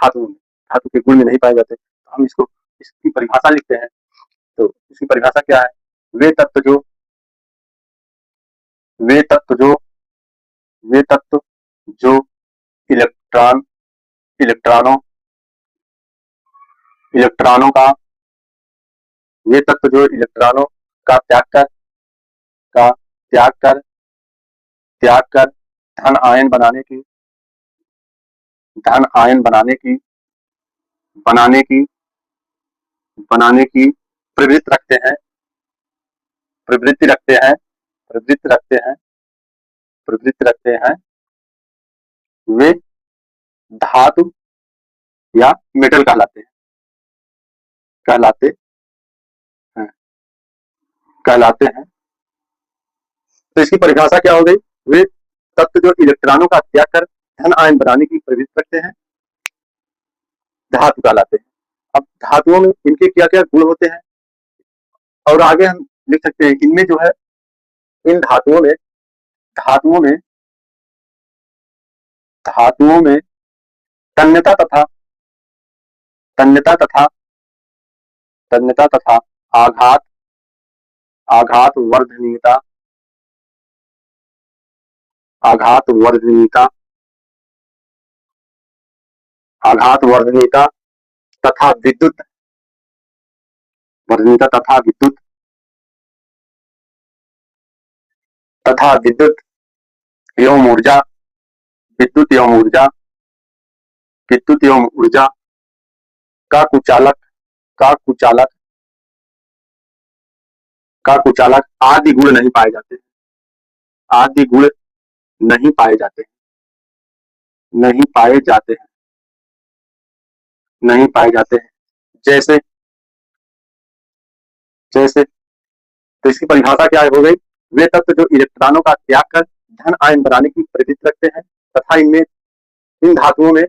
धातुओं में, धातु के गुण में नहीं पाए जाते। तो हम इसको इसकी परिभाषा लिखते हैं। तो इसकी परिभाषा क्या है? वे तत्व जो वे तत्व जो वे तत्व जो इलेक्ट्रॉन इलेक्ट्रॉनों इलेक्ट्रॉनों का वे तत्व जो इलेक्ट्रॉनों का का त्याग कर त्याग कर धन आयन बनाने की प्रवृत्ति रखते हैं प्रवृत्ति रखते हैं प्रवृत्ति रखते हैं प्रवृत्ति रखते हैं वे धातु या मेटल कहलाते हैं कहलाते हैं। तो इसकी परिभाषा क्या हो गई? वे तत्व जो इलेक्ट्रॉनों का त्याग कर धन आयन बनाने की प्रवृत्ति रखते हैं, धातु कहलाते हैं। अब धातुओं में इनके क्या क्या गुण होते हैं, और आगे हम लिख सकते हैं इनमें जो है, इन धातुओं में तन्यता तथा आघात आघात वर्धनीयता तथा विद्युत एवं ऊर्जा विद्युत एवं ऊर्जा का कुचालक आदि गुण नहीं पाए जाते नहीं पाए जाते नहीं पाए जाते हैं। जैसे जैसे तो इसकी परिभाषा क्या हो गई? वे तत्व जो इलेक्ट्रॉनों का त्याग कर धन आयन बनाने की प्रवृत्ति रखते हैं तथा इन धातुओं में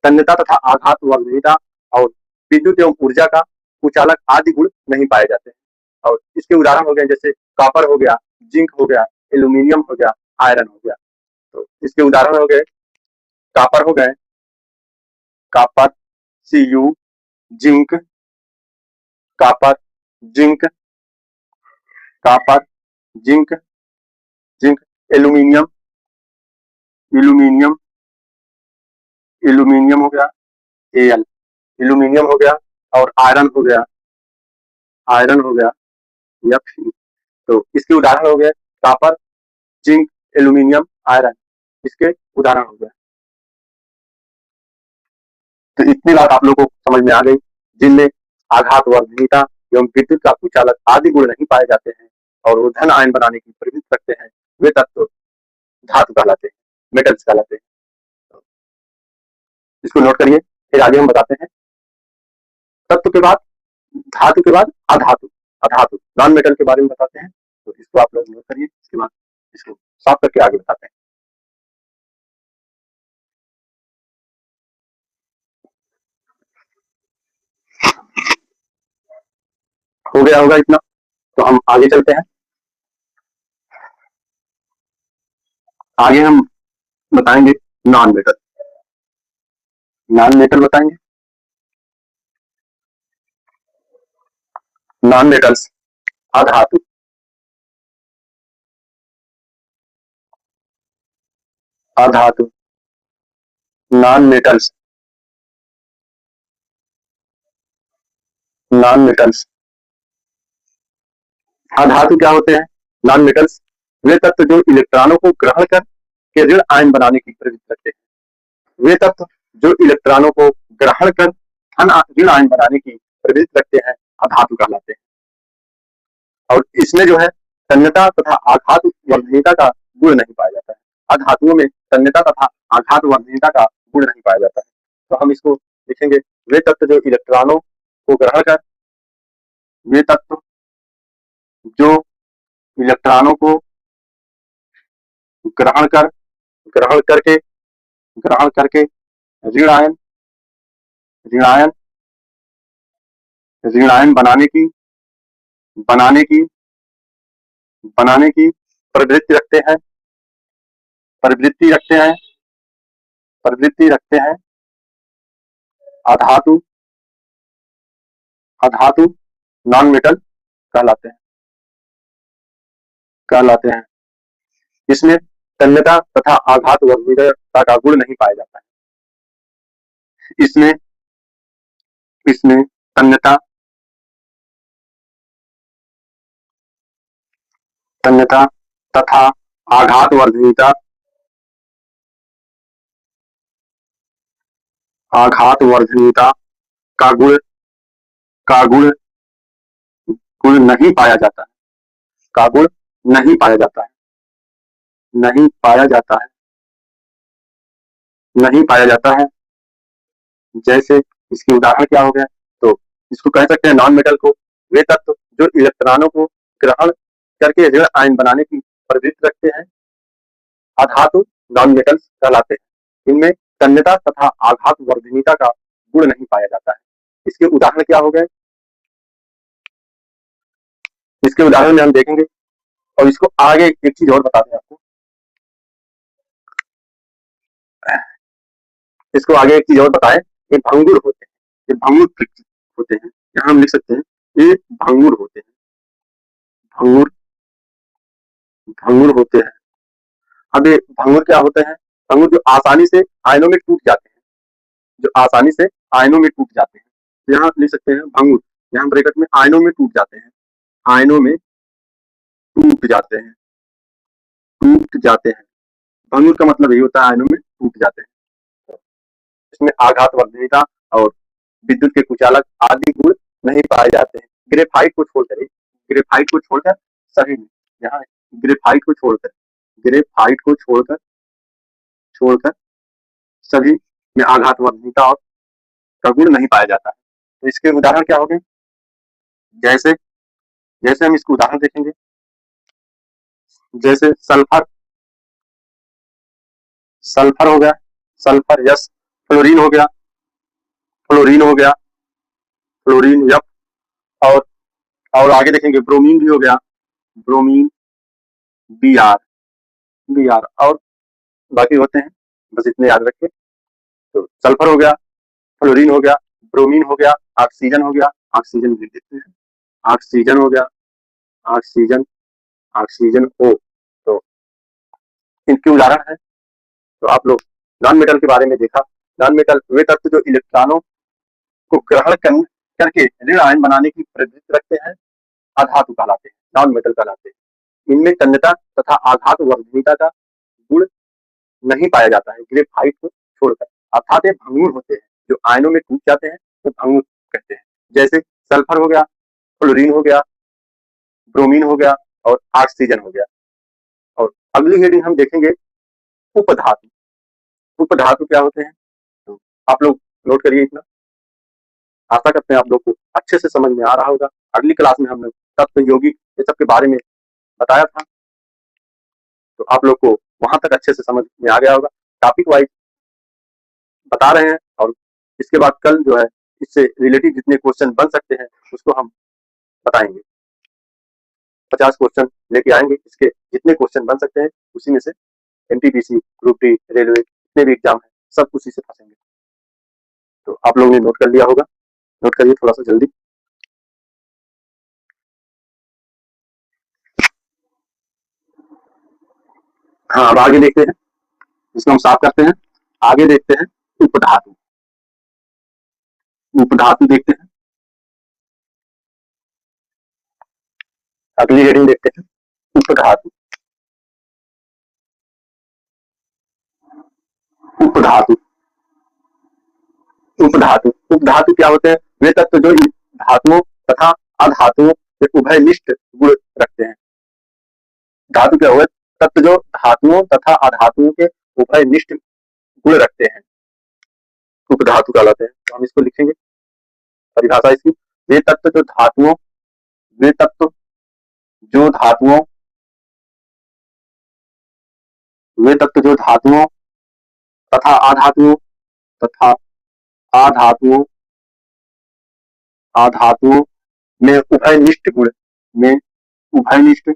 तन्यता तथा आघात वर्धनीयता और विद्युत एवं ऊर्जा का कुचालक आदि गुण नहीं पाए जाते हैं। और इसके उदाहरण हो गए जैसे कॉपर हो गया, जिंक हो गया, एल्यूमिनियम हो गया, आयरन हो गया। तो इसके उदाहरण हो गए कॉपर हो गए, copper Cu, zinc copper zinc aluminium aluminium हो गया, Al एल्यूमिनियम हो गया, और आयरन हो गया Fe। तो इसके उदाहरण हो गए कॉपर, जिंक, एल्यूमिनियम, आयरन, इसके उदाहरण हो गए। तो इतनी बात आप लोगों को समझ में आ गई, जिनमें आघात वर्धनीयता एवं विद्युत का कुचालक आदि गुण नहीं पाए जाते हैं और वो धन आयन बनाने की प्रवृत्ति रखते हैं, वे तत्व धातु कहलाते हैं, मेटल्स कहलाते हैं। इसको नोट करिए, फिर आगे हम बताते हैं। तत्व के बाद धातु के बाद अधातु नॉन मेटल के बारे में बताते हैं। तो इसको आप लोग नोट करिए, इसके बाद इसको साफ करके आगे बताते हैं। हो गया होगा इतना, तो हम आगे चलते हैं। आगे हम बताएंगे नॉन मेटल बताएंगे। नॉन मेटल्स अधातु नॉन मेटल्स अधातु क्या होते हैं? नॉन मेटल्स वे तत्व जो इलेक्ट्रॉनों को ग्रहण कर के ऋण आयन बनाने की प्रवृत्ति रखते हैं। वे तत्व जो इलेक्ट्रॉनों को ग्रहण कर ऋण आयन बनाने की प्रवृत्ति रखते हैं, अधातु कहलाते हैं। और इसमें जो है तन्यता तथा आघात वर्धनीयता का गुण नहीं पाया जाता है। अधातुओं में तन्यता तथा आघात वर्धनीयता का गुण नहीं पाया जाता है। तो हम इसको लिखेंगे, वे तत्व जो इलेक्ट्रॉनों को ग्रहण कर वे तत्व जो इलेक्ट्रॉनों को ग्रहण करके ऋण आयन बनाने की प्रवृत्ति रखते हैं अधातु अधातु नॉन मेटल कहलाते हैं। इसमें तन्यता तथा आघात वर्धनीयता का गुण नहीं पाया जाता है। इसमें इसमें तन्यता तथा आघात वर्धनीयता का गुण गुण नहीं पाया जाता है। का गुण नहीं पाया जाता है। नहीं पाया जाता है। नहीं पाया जाता है। जैसे इसके उदाहरण क्या हो गया, तो इसको कह सकते हैं नॉन मेटल को वे तत्व जो इलेक्ट्रॉनों को ग्रहण करके ऋण आयन बनाने की प्रवृत्ति रखते हैं, अधातु नॉन मेटल्स कहलाते हैं। इनमें तन्यता तथा आघात वर्धनीयता का गुण नहीं पाया जाता है। इसके उदाहरण क्या हो गए, इसके उदाहरण में हम देखेंगे। और इसको आगे एक चीज और बता दें आपको, इसको आगे एक चीज और बताएं, ये भंगुर होते हैं। ये भंगुर होते हैं। यहाँ हम लिख सकते हैं ये भंगुर होते हैं। भंगुर होते हैं। अब ये भंगुर क्या होते हैं, भंगुर जो आसानी से आयनों में टूट जाते हैं, जो आसानी से आयनों में टूट जाते हैं। तो यहाँ लिख सकते हैं भंगुर, यहाँ ब्रैकेट में आयनों में टूट जाते हैं। आयनों में टूट जाते हैं। टूट जाते हैं। भंगुर का मतलब यही होता है आयनों में टूट जाते हैं। इसमें आघात वर्धनीयता और विद्युत के कुचालक आदि गुण नहीं पाए जाते हैं। ग्रेफाइट को छोड़कर, ग्रेफाइट को छोड़कर सभी में, यहाँ ग्रेफाइट को छोड़कर, ग्रेफाइट को छोड़कर छोड़कर सभी में आघात वर्धनीयता और का गुण नहीं पाया जाता है। तो इसके उदाहरण क्या हो गए, जैसे जैसे हम इसको उदाहरण देखेंगे, जैसे सल्फर, सल्फर हो गया, सल्फर यस, फ्लोरीन हो गया, फ्लोरीन हो गया, फ्लोरीन यप, और आगे देखेंगे ब्रोमीन भी हो गया, bromine B R, B R, और बाकी होते हैं, बस इतने याद रखें। तो सल्फर हो गया, फ्लोरीन हो गया, ब्रोमीन हो गया, ऑक्सीजन हो गया, ऑक्सीजन भी देखते हैं, ऑक्सीजन हो गया, ऑक्सीजन, ऑक्सीजन ओ। तो इनके उदाहरण है। तो आप लोग नॉन मेटल के बारे में देखा। नॉन मेटल वे तत्व जो इलेक्ट्रॉनों को ग्रहण करके ऋण आयन बनाने की प्रवृत्ति रखते हैं, अधातु कहलाते हैं, नॉन मेटल कहलाते हैं। इनमें तन्यता तथा आघात वर्धनीयता का गुण नहीं पाया जाता है, ग्रेफाइट को छोड़कर। अर्थात ये भंगुर होते हैं, जो आयनों में टूट जाते हैं तो भंगुर कहते हैं। जैसे सल्फर हो गया, फ्लोरीन हो गया, ब्रोमीन हो गया, और ऑक्सीजन हो गया। और अगली हेडिंग हम देखेंगे उपधातु। उपधातु क्या होते हैं, तो आप लोग नोट करिए इतना। आशा करते हैं आप लोग को अच्छे से समझ में आ रहा होगा। अगली क्लास में हमने तत्व, यौगिक, ये सब के बारे में बताया था, तो आप लोग को वहां तक अच्छे से समझ में आ गया होगा। टॉपिक वाइज बता रहे हैं, और इसके बाद कल जो है इससे रिलेटेड जितने क्वेश्चन बन सकते हैं उसको हम बताएंगे। 50 क्वेश्चन लेके आएंगे, इसके जितने क्वेश्चन बन सकते हैं उसी में से एनटीपीसी, ग्रुप डी, रेलवे, जितने भी एग्जाम है सब उसी से फंसेंगे। तो आप लोगों ने नोट कर लिया होगा, नोट करिए थोड़ा सा जल्दी। हाँ, अब आगे देखते हैं, इसको हम साफ करते हैं। आगे देखते हैं उपधातु। उपधातु देखते हैं, अगली हेडिंग देखते हैं उपधातु। उपधातु, उपधातु, उपधातु क्या होते हैं, वे तत्व जो धातुओं तथा अधातुओं के उभयनिष्ठ गुण रखते हैं। धातु क्या हुआ, तत्व जो धातुओं तथा अधातुओं के उभयनिष्ठ गुण रखते हैं, उपधातु कहलाते हैं। तो हम इसको लिखेंगे, परिभाषा इसकी, वे तत्व जो धातुओं, वे तत्व जो धातुओं, वे तत्व जो धातुओं तथा अधातुओं, तथा अधातुओं, अधातुओं में उभयनिष्ठ गुण, में उभयनिष्ठ,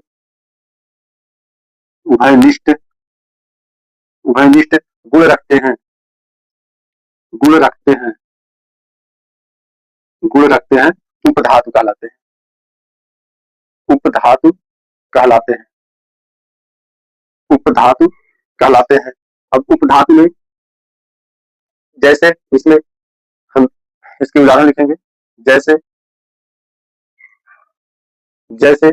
उभयनिष्ठ, उभयनिष्ठ गुण रखते हैं, गुण रखते हैं। गुण रखते हैं उपधातु कहलाते हैं, उपधातु कहलाते हैं, उपधातु कहलाते हैं। अब उपधातु में जैसे इसमें हम इसके उदाहरण लिखेंगे, जैसे जैसे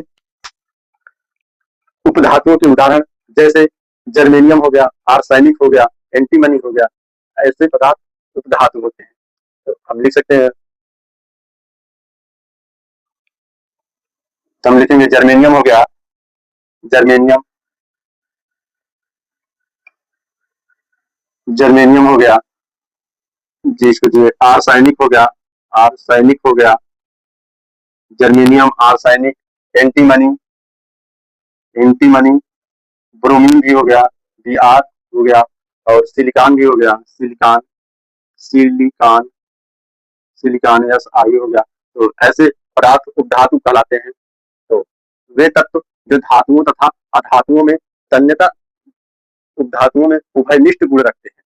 उपधातुओं के उदाहरण जैसे जर्मेनियम हो गया, आर्सेनिक हो गया, एंटीमनी हो गया, ऐसे पदार्थ उपधातु होते हैं। तो हम लिख सकते हैं, तो हम लिखेंगे जर्मेनियम हो गया, जर्मेनियम, जर्मेनियम हो गया, जिसको जो आर्सेनिक हो गया, आर्सेनिक हो गया, germanium, arsenic, antimony, antimony, bromine भी हो गया, बी आर हो गया, और सिलिकॉन भी हो गया, silicon, silicon, silicon S I हो गया। तो ऐसे पदार्थ उपधातु कहलाते हैं। तो वे तत्व जो धातुओं तथा अधातुओं में तन्यता, उपधातुओं में उभयनिष्ठ गुण रखते हैं,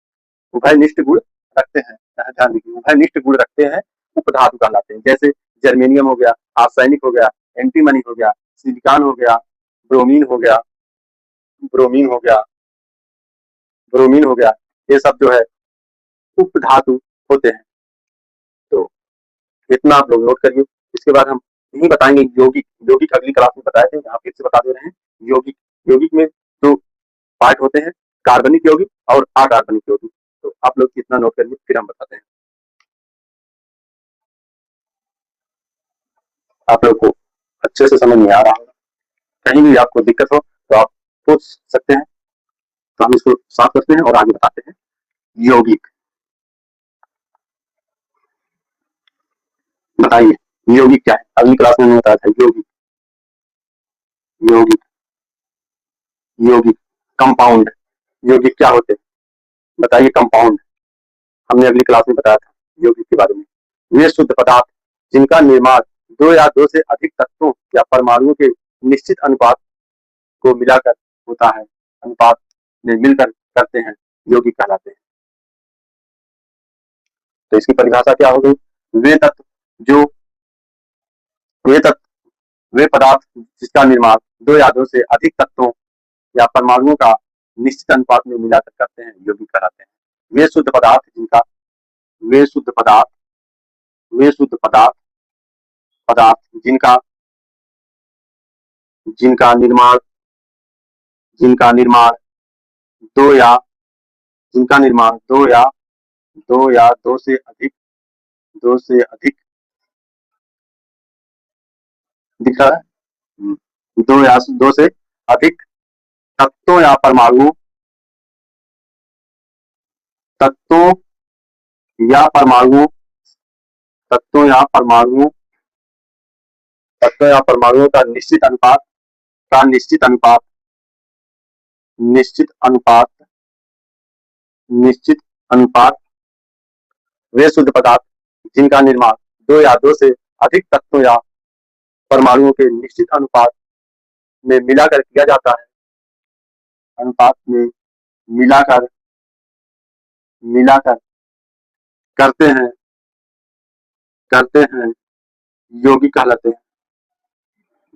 उभयनिष्ठ गुण रखते हैं, ध्यान दीजिए, उभयनिष्ठ गुण रखते हैं उपधातु कहलाते हैं। जैसे जर्मेनियम हो गया, आर्सेनिक हो गया, एंटीमनी हो गया, सिलिकॉन हो गया, ब्रोमीन हो गया, ब्रोमीन हो गया, ब्रोमीन हो गया, ये सब जो है उपधातु होते हैं। तो इतना आप लोग नोट करिए। इसके बाद हम यही बताएंगे यौगिक, यौगिक अगली क्लास में बताए थे, यहाँ फिर से बता दे रहे हैं। यौगिक, यौगिक में दो पार्ट होते हैं, कार्बनिक यौगिक और अकार्बनिक यौगिक। तो आप लोग इतना नोट करिए, फिर हम बताते हैं। आप लोग को अच्छे से समझ में आ रहा होगा, कहीं भी आपको दिक्कत हो तो आप पूछ सकते हैं। तो हम इसको साफ करते हैं और आगे बताते हैं। यौगिक, बताइए यौगिक क्या है? अगली क्लास में मैंने बताया था यौगिक, यौगिक, यौगिक, कंपाउंड। यौगिक क्या होते हैं बताइए? कंपाउंड हमने अगली क्लास में बताया था यौगिक के बारे में। वे शुद्ध पदार्थ जिनका निर्माण दो या दो से अधिक तत्वों या परमाणुओं के निश्चित अनुपात को मिलाकर होता है, अनुपात में मिलकर करते हैं, यौगिक कहलाते हैं। तो इसकी परिभाषा क्या हो गई? वे तत्व जो, वे तत्व, वे पदार्थ जिसका निर्माण दो या दो से अधिक तत्वों या परमाणुओं का निश्चित अनुपात में मिलाकर करते हैं, यौगिक कहलाते हैं। वे शुद्ध पदार्थ जिनका, वे शुद्ध पदार्थ, वे शुद्ध पदार्थ, पदार्थ जिनका, जिनका निर्माण, जिनका निर्माण दो या, जिनका निर्माण दो या दो से अधिक, दो से अधिक दिख रहा है, दो या दो से अधिक तत्वों या परमाणुओं, तत्वों या परमाणुओं, तत्वों या परमाणुओं, तत्वों या परमाणुओं का निश्चित अनुपात, का निश्चित अनुपात, निश्चित अनुपात, निश्चित अनुपात, वे शुद्ध पदार्थ जिनका निर्माण दो या दो से अधिक तत्वों या परमाणुओं के निश्चित अनुपात में मिलाकर किया जाता है, अनुपात में मिलाकर, मिलाकर करते हैं, करते हैं, यौगिक कहलाते हैं,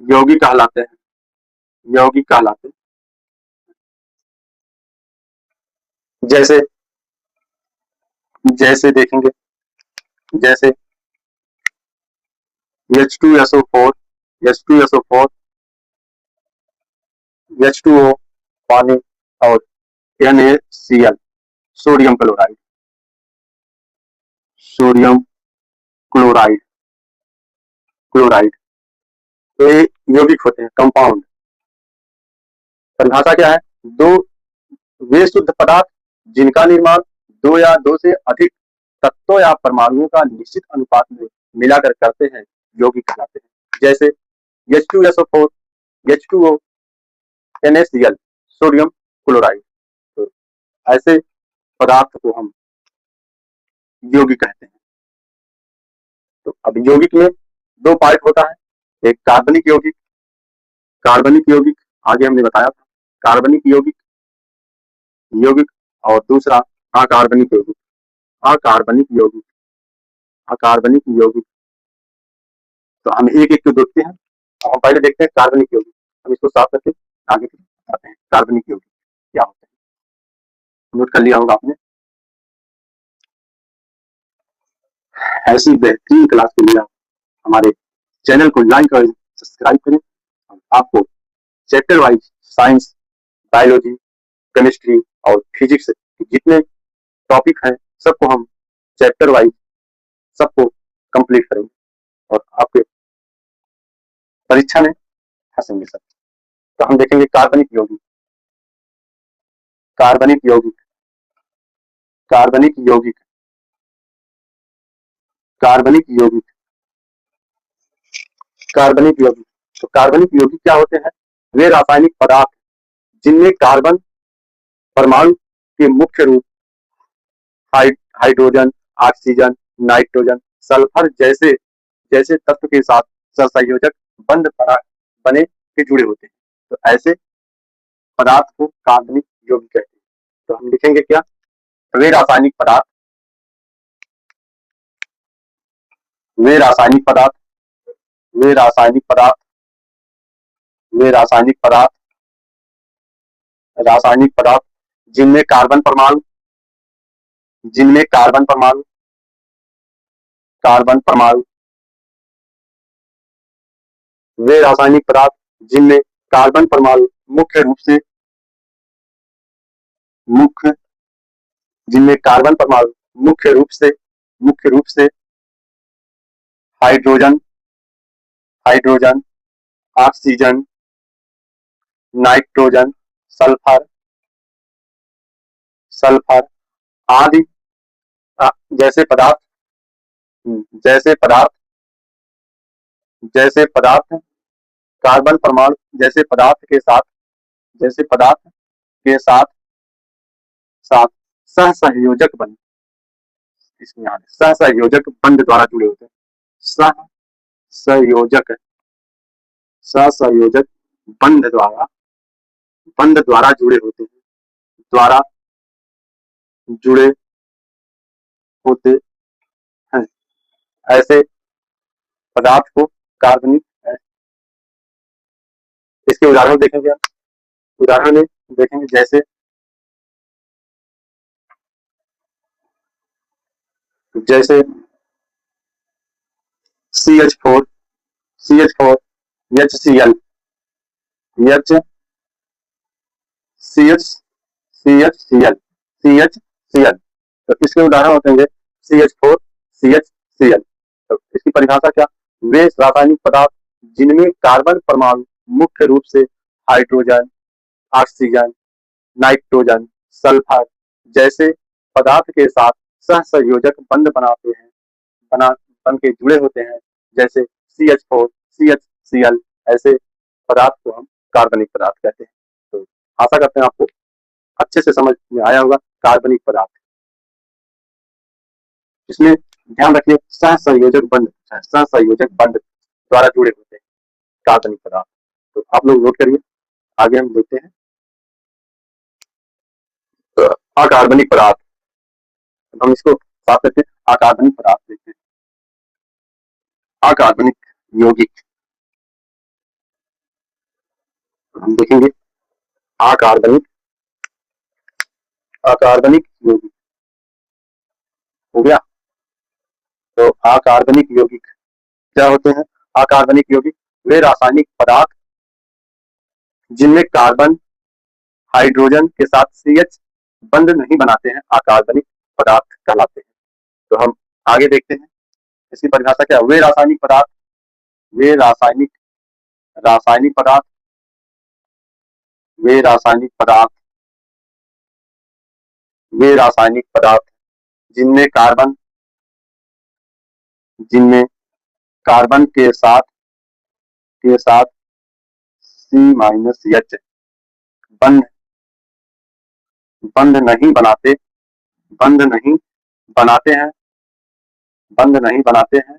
यौगिक कहलाते हैं, यौगिक कहलाते हैं। जैसे, जैसे देखेंगे, जैसे H2SO4, H2SO4, H2O पानी और NaCl sodium chloride, sodium chloride, chloride, तो ये यौगिक होते हैं, कंपाउंड। परिभाषा क्या है? दो, वे शुद्ध पदार्थ जिनका निर्माण दो या दो से अधिक तत्वों या परमाणुओं का निश्चित अनुपात में मिलाकर करते हैं, यौगिक कहलाते हैं। जैसे H2SO4, H2O, NaCl sodium chloride. तो ऐसे पदार्थ को हम यौगिक कहते हैं। तो अब यौगिक में दो पार्ट होता है, एक कार्बनिक यौगिक, कार्बनिक यौगिक आगे हमने बताया था, कार्बनिक यौगिक, यौगिक, और दूसरा अकार्बनिक यौगिक, अकार्बनिक यौगिक, अकार्बनिक यौगिक, तो हम एक एक को देखते हैं। हम पहले देखते हैं कार्बनिक यौगिक। हम इसको साफ करके आगे बताते हैं कार्बनिक यौगिक क्या होते हैं। नोट कर लिया होगा आपने। ऐसी बेहतरीन क्लास के लिए हमारे चैनल को लाइक और सब्सक्राइब करें। आपको chapter wise science, biology, chemistry और फिजिक्स जितने टॉपिक हैं सबको हम चैप्टर वाइज सबको कंप्लीट करेंगे और आपके परीक्षा में फंसेंगे सब। तो हम देखेंगे कार्बनिक यौगिक। कार्बनिक यौगिक, कार्बनिक यौगिक, कार्बनिक यौगिक, कार्बनिक यौगिक। तो कार्बनिक यौगिक क्या होते हैं? वे रासायनिक पदार्थ जिनमें कार्बन परमाणु के मुख्य रूप हाइड्रोजन, ऑक्सीजन, नाइट्रोजन, सल्फर जैसे जैसे तत्व के साथ सहसंयोजक बने के जुड़े होते हैं। तो ऐसे पदार्थ को कार्बनिक यौगिक कहते हैं। तो हम लिखेंगे क्या? वे रासायनिक पदार्थ, वे रासायनिक पदार्थ, वे रासायनिक पदार्थ, वे रासायनिक पदार्थ, रासायनिक पदार्थ जिनमें कार्बन परमाणु, जिनमें कार्बन परमाणु, कार्बन परमाणु, वे रासायनिक पदार्थ जिनमें कार्बन परमाणु मुख्य रूप से मुख्य जिनमें कार्बन परमाणु मुख्य रूप से hydrogen, hydrogen, oxygen, nitrogen, sulphur, sulphur आदि जैसे पदार्थ, जैसे पदार्थ, जैसे पदार्थ कार्बन परमाणु जैसे पदार्थ के साथ, जैसे पदार्थ के साथ साथ सहसंयोजक बंध, इसमें सहसंयोजक बंध द्वारा जुड़े होते हैं। सहसंयोजक, सहसंयोजक बंध द्वारा जुड़े होते हैं, द्वारा जुड़े होते हैं। ऐसे पदार्थ को कार्बनिक, इसके उदाहरण देखेंगे आप। उदाहरण में देखेंगे जैसे जैसे CH4, CH4, HCl, CHCl, CHCl। तो इसके उदाहरण होते हैं CH4, CHCl। तो इसकी परिभाषा क्या? वे रासायनिक पदार्थ जिनमें कार्बन परमाणु मुख्य रूप से हाइड्रोजन, ऑक्सीजन, नाइट्रोजन, सल्फर जैसे पदार्थ के साथ सहसंयोजक बंध बनाते हैं, बन के जुड़े होते हैं। जैसे CH4, CHCl। ऐसे पदार्थ को हम कार्बनिक पदार्थ कहते हैं। तो आशा करते हैं आपको अच्छे से समझ में आया होगा कार्बनिक पदार्थ। इसमें ध्यान रखिए सहसंयोजक बंध, सहसंयोजक बंध द्वारा जुड़े होते हैं कार्बनिक पदार्थ। तो आप लोग नोट करिए। आगे हम देखते हैं अकार्बनिक पदार्थ। हम इसको साफ करते हैं। अकार्बनिक पदार्थ देखते हैं। अकार्बनिक यौगिक हम देखेंगे। अकार्बनिक, अकार्बनिक यौगिक हो गया। तो अकार्बनिक यौगिक क्या होते हैं? अकार्बनिक यौगिक वे रासायनिक पदार्थ जिनमें कार्बन हाइड्रोजन के साथ CH बंध नहीं बनाते हैं, अकार्बनिक पदार्थ कहलाते हैं। तो हम आगे देखते हैं इसकी परिभाषा क्या? वे रासायनिक पदार्थ, वे रासायनिक, रासायनिक पदार्थ, वे रासायनिक पदार्थ, वे रासायनिक पदार्थ जिनमें कार्बन, जिनमें कार्बन के साथ C-H बंध बंध नहीं बनाते, बंध नहीं बनाते हैं, बंध नहीं बनाते हैं,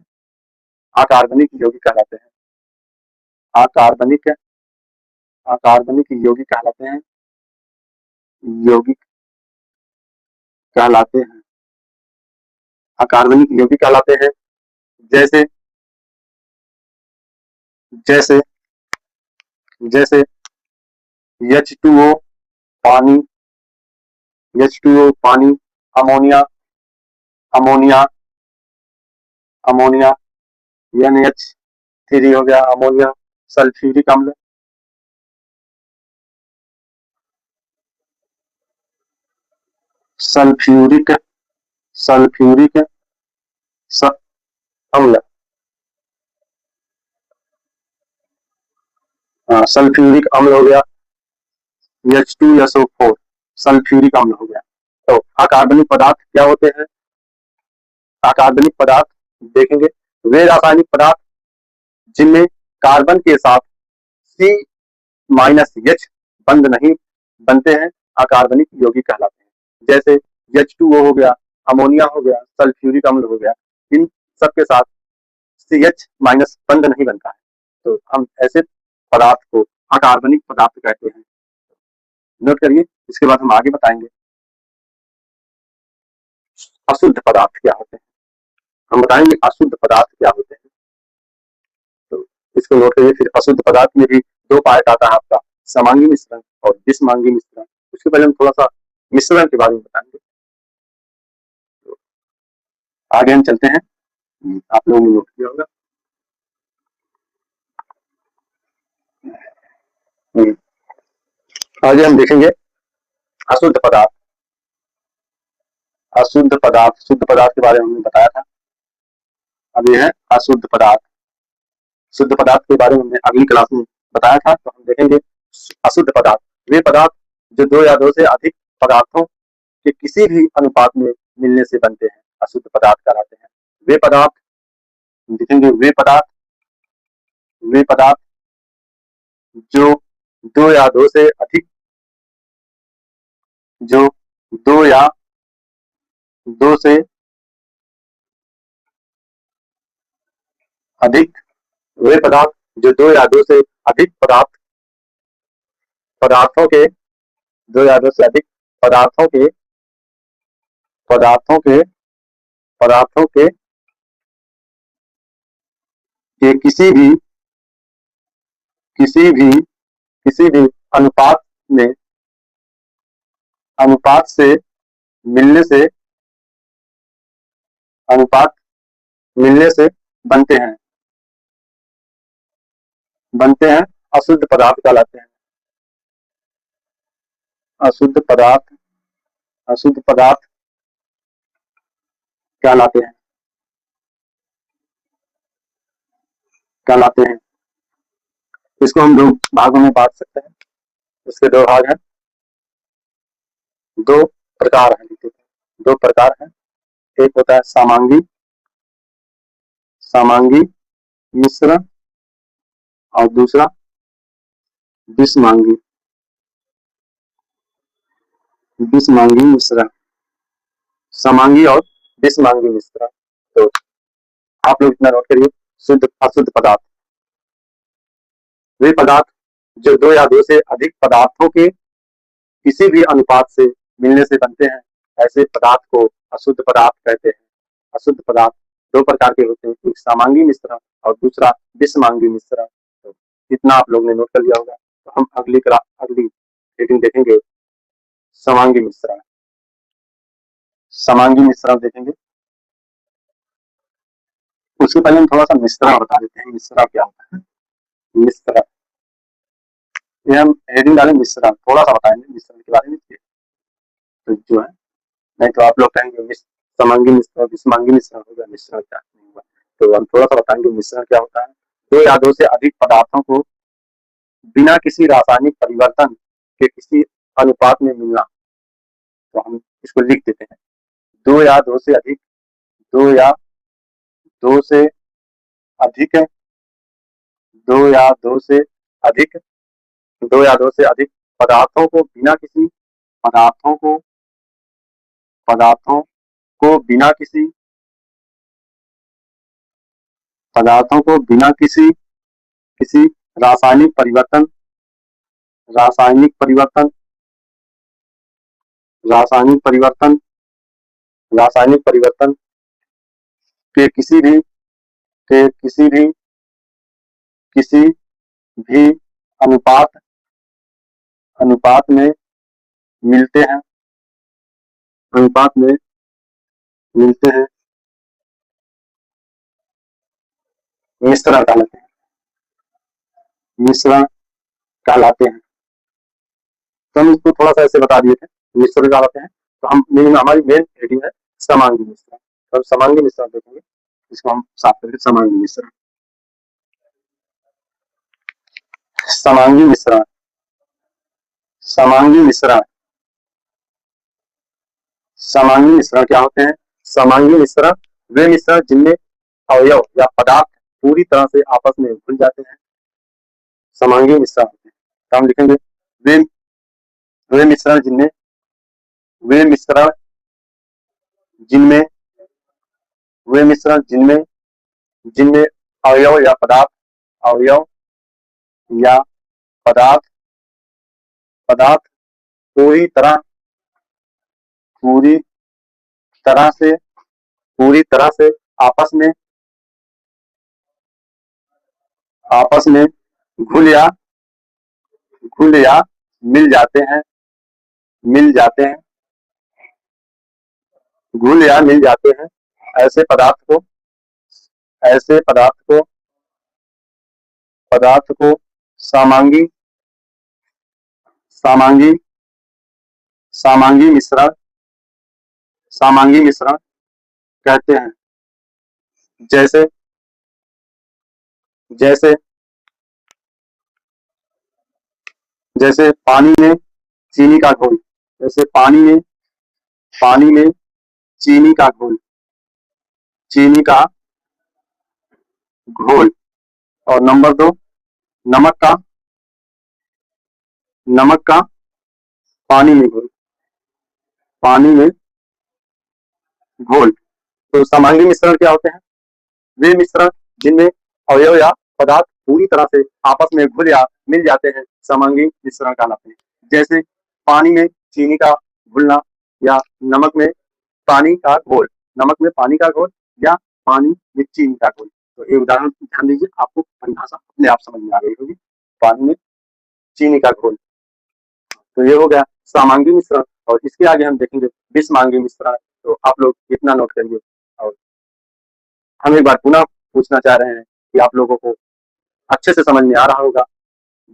अकार्बनिक यौगिक कहलाते हैं। अकार्बनिक, अकार्बनिक यौगिक कहलाते हैं, यौगिक कहलाते हैं, अकार्बनिक यौगिक कहलाते हैं। जैसे जैसे जैसे H2O पानी, H2O पानी, अमोनिया अमोनिया अमोनिया NH3 हो गया अमोनिया, सल्फ्यूरिक अम्ल, सल्फ्यूरिक सल्फ्यूरिक अम्ल, सल्फ्यूरिक अम्ल हो गया H2SO4, सल्फ्यूरिक अम्ल हो गया। तो अकार्बनिक पदार्थ क्या होते हैं? अकार्बनिक पदार्थ देखेंगे वे रासायनिक पदार्थ जिनमें कार्बन के साथ C-H बंध नहीं बनते हैं अकार्बनिक यौगिक कहलाते हैं। जैसे H2O हो गया, अमोनिया हो गया, सल्फ्यूरिक अम्ल हो गया, इन सबके साथ CH- बंध नहीं बनता है, तो हम ऐसे पदार्थ को अकार्बनिक पदार्थ कहते हैं। नोट करिए, इसके बाद हम आगे बताएंगे अशुद्ध पदार्थ क्या होते हैं। हम बताएंगे अशुद्ध पदार्थ क्या होते हैं, तो इसको नोट करिए। फिर अशुद्ध पदार्थ में भी दो पार्ट आता है आपका, समांगी मिश्रण और विषमांगी मिश्रण। उसके पहले हम थोड़ा सा मिश्रण के बारे में बताएंगे। तो आगे हम चलते हैं, आप लोगों ने नोट किया होगा। आगे हम देखेंगे अशुद्ध पदार्थ। अशुद्ध पदार्थ, शुद्ध पदार्थ के बारे में हमने बताया था, अब ये है अशुद्ध पदार्थ। शुद्ध पदार्थ के बारे में हमने अगली क्लास में बताया था, तो हम देखेंगे अशुद्ध पदार्थ। वे पदार्थ जो दो या दो से अधिक पदार्थों के किसी भी अनुपात में मिलने से बनते हैं अशुद्ध पदार्थ कहलाते हैं। वे पदार्थ देखेंगे, वे पदार्थ जो दो या दो से अधिक जो दो या दो से अधिक वे पदार्थ जो दो या दो से अधिक पदार्थों के दो या दो से अधिक पदार्थों के पदार्थों के पदार्थों के किसी भी अनुपात में अनुपात से मिलने से अनुपात मिलने से बनते हैं अशुद्ध पदार्थ कहलाते हैं। अशुद्ध पदार्थ अशुद्ध पदार्थ कहलाते हैं कहलाते हैं। इसको हम दो भागों में बांट सकते हैं। इसके दो भाग हैं, दो प्रकार हैं, दो प्रकार हैं। एक होता है समांगी मिश्रण और दूसरा विषमांगी मिश्रण। समांगी और विषमांगी मिश्रण। तो आप लोग इतना नोट करिए, शुद्ध अशुद्ध पदार्थ वे पदार्थ जो दो या दो से अधिक पदार्थों के किसी भी अनुपात से मिलने से बनते हैं, ऐसे पदार्थ को अशुद्ध पदार्थ कहते हैं। अशुद्ध पदार्थ दो प्रकार के होते हैं, एक समांगी मिश्रण और दूसरा विषमांगी मिश्रण। तो इतना आप लोग ने नोट कर लिया होगा। तो हम अगली रीडिंग देखेंगे समांगी मिश्रण। समांगी मिश्रण देखेंगे, उसके पहले हम थोड़ा सा मिश्रण बता देते हैं। मिश्रण क्या होता है? मिश्रण, ये हम हेडिंग डालें मिश्रण, थोड़ा सा बताएंगे मिश्रण के बारे में। तो जो है, नहीं तो आप लोग कहेंगे समांगी मिश्रण विषमांगी मिश्रण होगा, मिश्रण क्या नहीं हुआ। तो हम थोड़ा सा बताएंगे मिश्रण क्या होता है। दो या दो से अधिक पदार्थों को बिना किसी रासायनिक परिवर्तन के किसी अनुपात में मिलना। तो हम इसको लिख देते हैं, दो या दो से अधिक दो या दो से अधिक दो या दो से अधिक दो या दो से अधिक पदार्थों को बिना किसी पदार्थों को बिना किसी पदार्थों को बिना किसी किसी रासायनिक परिवर्तन रासायनिक परिवर्तन रासायनिक परिवर्तन रासायनिक परिवर्तन के किसी भी किसी भी अनुपात में मिलते हैं, अनुपात में मिलते हैं, मिश्रण कहलाते हैं, मिश्रण कहलाते हैं। तो हम इसको थोड़ा सा ऐसे बता दिए थे, मिश्रण कहलाते हैं। तो हम हमारी मेन हेडिंग है समांगी मिश्रण। तो समांगी मिश्रण देखेंगे, इसको हम साफ करके समांगी मिश्रण, समांगी मिश्रण, समांगी मिश्रण, समांगी मिश्रण क्या होते हैं? समांगी मिश्रण वे मिश्रण जिनमें अवयव या पदार्थ पूरी तरह से आपस में घुल जाते हैं, समांगी मिश्रण होते हैं। तो हम लिखेंगे वे वे मिश्रण जिनमें वे मिश्रण जिनमें वे मिश्रण जिनमें जिनमें अवयव या पदार्थ अवयव या पदार्थ पदार्थ पूरी तरह पूरी तरह से आपस में घुल या मिल जाते हैं, घुल या मिल जाते हैं। ऐसे पदार्थ को समांगी समांगी समांगी मिश्रण कहते हैं। जैसे जैसे जैसे पानी में चीनी का घोल, जैसे पानी में चीनी का घोल, चीनी का घोल। और नंबर 2 नमक का पानी में घोल, पानी में घोल। तो समांगी मिश्रण क्या होते हैं? वे मिश्रण जिनमें अवयव या पदार्थ पूरी तरह से आपस में घुल या मिल जाते हैं, समांगी मिश्रण कहलाते हैं। जैसे पानी में चीनी का घुलना या नमक में पानी का घोल, नमक में पानी का घोल या पानी में चीनी का घोल। तो ये उदाहरण ध्यान दीजिए, आपको परिभाषा अपने आप समझ में आ गई होगी, पानी में चीनी का घोल। तो ये हो गया समांगी मिश्रण। और इसके आगे हम देखेंगे विषमांगी मिश्रण। तो आप लोग इतना नोट करिए। और हम एक बार पुनः पूछना चाह रहे हैं कि आप लोगों को अच्छे से समझ में आ रहा होगा।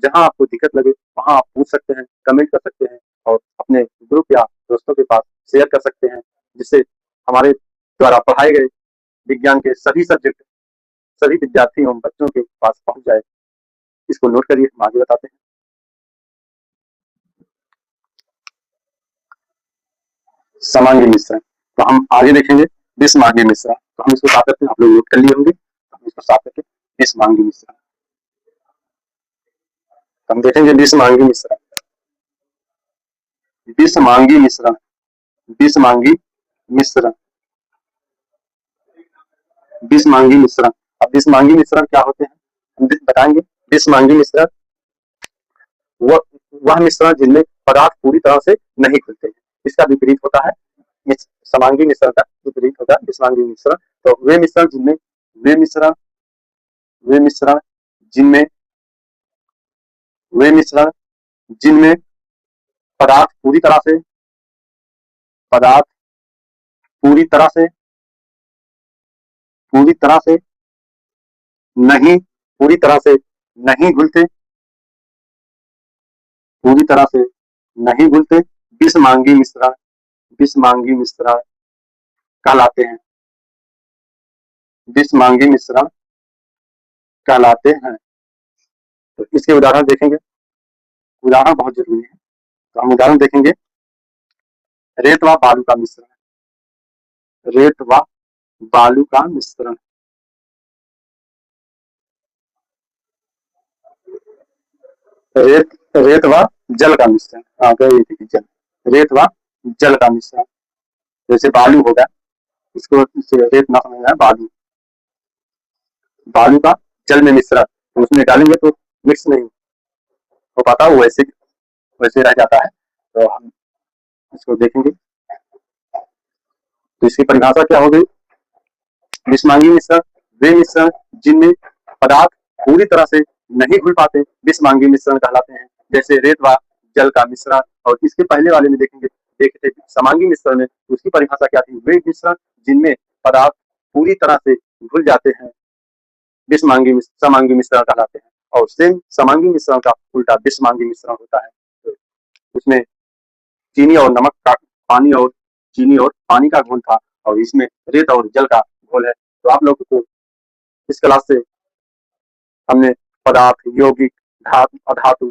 जहां आपको दिक्कत लगे वहां आप पूछ सकते हैं, कमेंट कर सकते हैं और अपने ग्रुप या दोस्तों के पास शेयर कर सकते हैं, जिससे हमारे द्वारा पढ़ाए गए विज्ञान के सभी सब्जेक्ट सभी विद्यार्थियों एवं बच्चों के पास पहुंच जाए। इसको नोट करिए, हम आगे बताते हैं। समांगी मिश्रण। तो हम आगे देखेंगे विषमांगी मिश्रण। तो हम इसको साफ करते हैं, आप लोग नोट कर लिए होंगे। तो हम इसको साफ करके विषमांगी मिश्रण हम देखेंगे। विषमांगी मिश्रण, विषमांगी मिश्रण, विषमांगी मिश्रण, विषमांगी मिश्रण। अब विषमांगी मिश्रण क्या होते हैं हम बताएंगे। विषमांगी मिश्रण वह मिश्रण जिनमें पदार्थ पूरी तरह से नहीं घुलते हैं, इसका विपरीत होता है समांगी मिश्रण का विपरीत होता है विषमांगी मिश्रण। तो वे मिश्रण जिनमें पदार्थ पूरी तरह से नहीं घुलते, विषमांगी मिश्रण कहलाते हैं, विषमांगी मिश्रण कहलाते हैं। तो इसके उदाहरण देखेंगे, उदाहरण बहुत जरूरी है। तो हम उदाहरण देखेंगे। रेत व बालू का मिश्रण, रेत व बालू का मिश्रण, रेत व जल का मिश्रण। जल, रेत व जल का मिश्रण। जैसे बालू होगा, इसको रेत ना समझना है, बालू का जल में मिश्रण, तो उसमें डालेंगे तो मिक्स नहीं हो पाता, वो वैसे रह जाता है। तो हम इसको देखेंगे। तो इसकी परिभाषा क्या हो गई? विषमांगी मिश्रण वे मिश्रण जिनमें पदार्थ पूरी तरह से नहीं घुल पाते, विषमांगी मिश्रण कहलाते हैं। जैसे रेत व जल का मिश्रण, और इसके पहले वाले में देखे थे समांगी मिश्रण में, उसकी परिभाषा क्या थी? वे मिश्रण जिनमें पदार्थ पूरी तरह से घुल जाते हैं, समांगी मिश्रण कहलाते हैं। और सेम समांगी मिश्रण का उल्टा विषमांगी मिश्रण होता है। तो उसमें चीनी और नमक का पानी और चीनी और पानी का घोल था, और इसमें रेत और जल का घोल है। तो आप लोगों को इस क्लास से हमने पदार्थ, यौगिक, धातु, अधातु